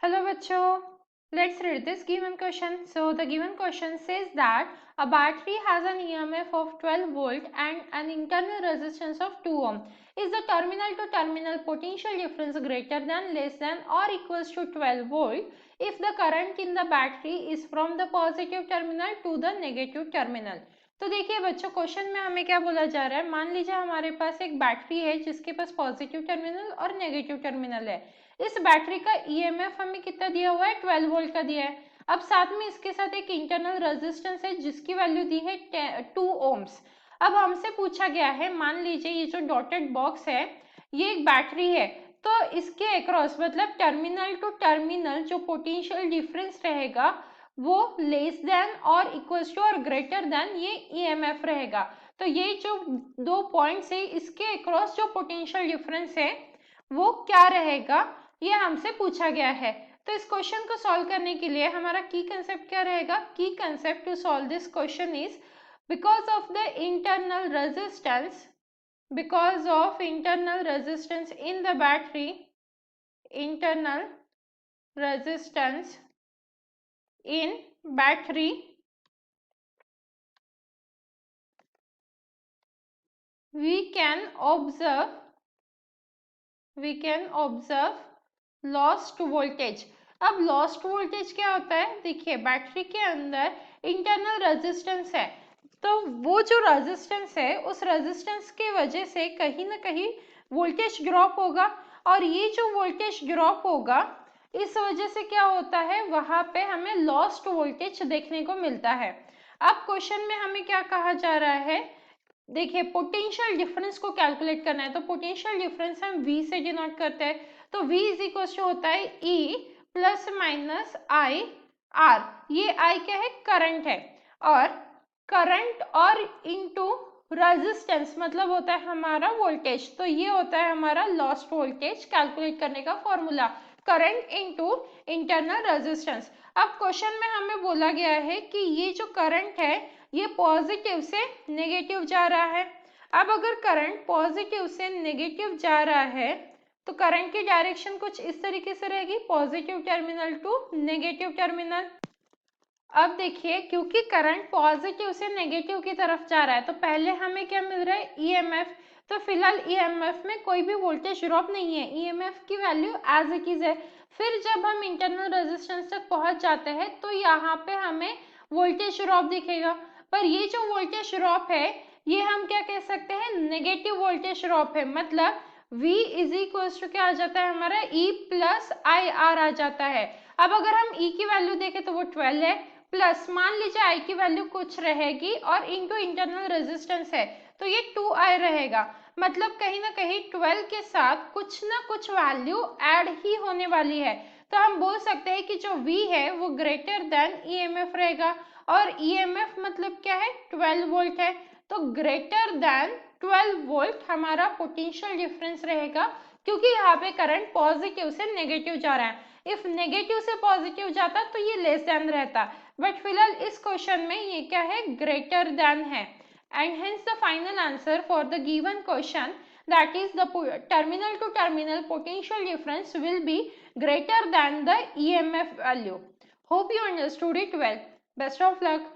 Hello बच्चों, let's read this given question. So the given question says that a battery has an EMF of 12 volt and an internal resistance of 2 ohm. Is the terminal to terminal potential difference greater than, less than or equals to 12 volt if the current in the battery is from the positive terminal to the negative terminal? तो देखिए बच्चों, question में हमें क्या बोला जा रहा है। मान लीजिए हमारे पास एक बैटरी है जिसके पास पॉजिटिव टर्मिनल और नेगेटिव टर्मिनल है। इस बैटरी का ईएमएफ हमें कितना दिया हुआ है, 12 वोल्ट का दिया है। अब साथ में इसके साथ एक इंटरनल रेजिस्टेंस है जिसकी वैल्यू दी है 2 ओम्स। अब हमसे पूछा गया है, मान लीजिए ये जो डॉटेड बॉक्स है ये एक बैटरी है, तो इसके अक्रॉस मतलब टर्मिनल टू टर्मिनल जो पोटेंशियल डिफरेंस रहेगा वो लेस देन और इक्वल्स टू और ग्रेटर देन ये ईएमएफ रहेगा। तो ये जो दो पॉइंट्स है इसके अक्रॉस जो पोटेंशियल डिफरेंस है वो क्या रहेगा, ये हमसे पूछा गया है। तो इस क्वेश्चन को सॉल्व करने के लिए हमारा की कंसेप्ट क्या रहेगा। Key concept to solve this question is because of the internal resistance in the battery, internal resistance in battery, we can observe lost voltage. अब लॉस्ट वोल्टेज क्या होता है, देखिए बैटरी के अंदर इंटरनल रेजिस्टेंस है, तो वो जो रेजिस्टेंस है उस रेजिस्टेंस की वजह से कहीं ना कहीं वोल्टेज ड्रॉप होगा, और ये जो वोल्टेज ड्रॉप होगा इस वजह से क्या होता है, वहां पे हमें लॉस्ट वोल्टेज देखने को मिलता है। अब क्वेश्चन में हमें क्या कहा जा रहा है, देखिए पोटेंशियल डिफरेंस को कैलकुलेट करना है। तो पोटेंशियल डिफरेंस हम V से डिनोट करते हैं, तो V इज इक्वल टू होता है E plus minus I R. ये I क्या है, करंट है, और करंट और इनटू रेजिस्टेंस मतलब होता है हमारा वोल्टेज। तो ये होता है हमारा लॉस्ट वोल्टेज कैलकुलेट करने का formula, current into internal resistance. अब क्वेश्चन में हमें बोला गया है कि ये जो करंट है ये पॉजिटिव से नेगेटिव जा रहा है। अब अगर करंट पॉजिटिव से नेगेटिव जा रहा है तो करंट की डायरेक्शन कुछ इस तरीके से रहेगी, positive terminal to negative terminal. अब देखिए क्योंकि करंट पॉजिटिव से नेगेटिव की तरफ जा रहा है तो पहले हमें क्या मिल रहा है, ईएमएफ। तो फिलहाल ईएमएफ में कोई भी वोल्टेज ड्रॉप नहीं है, ईएमएफ की वैल्यू एज इट इज है। फिर जब हम इंटरनल रेजिस्टेंस तक पहुंच जाते हैं तो यहाँ पे हमें वोल्टेज ड्रॉप दिखेगा, पर ये जो वोल्टेज ड्रॉप है ये हम क्या कह सकते हैं, नेगेटिव वोल्टेज ड्रॉप है। मतलब V इज इक्वल टू क्या आ जाता है हमारा, E प्लस आई आर आ जाता है। अब अगर हम E की वैल्यू देखें तो वो 12 है, प्लस मान लीजिए I की वैल्यू कुछ रहेगी और इनटू इंटरनल रेजिस्टेंस है तो ये 2I रहेगा। मतलब कहीं ना कहीं 12 के साथ कुछ ना कुछ वैल्यू ऐड ही होने वाली है। तो हम बोल सकते हैं कि जो V है वो ग्रेटर देन EMF रहेगा, और EMF मतलब क्या है, 12 वोल्ट है, तो ग्रेटर देन 12 वोल्ट हमारा पोटेंशियल डिफरेंस रहेगा, क्योंकि यहाँ पे करंट पॉजिटिव से नेगेटिव जा रहा है। इफ नेगेटिव से पॉजिटिव जाता तो ये लेस देन रहता, बट फिलहाल इस क्वेश्चन में ये क्या है, ग्रेटर देन है। And hence the final answer for the given question, that is the terminal to terminal potential difference will be greater than the EMF value. Hope you understood it well. Best of luck.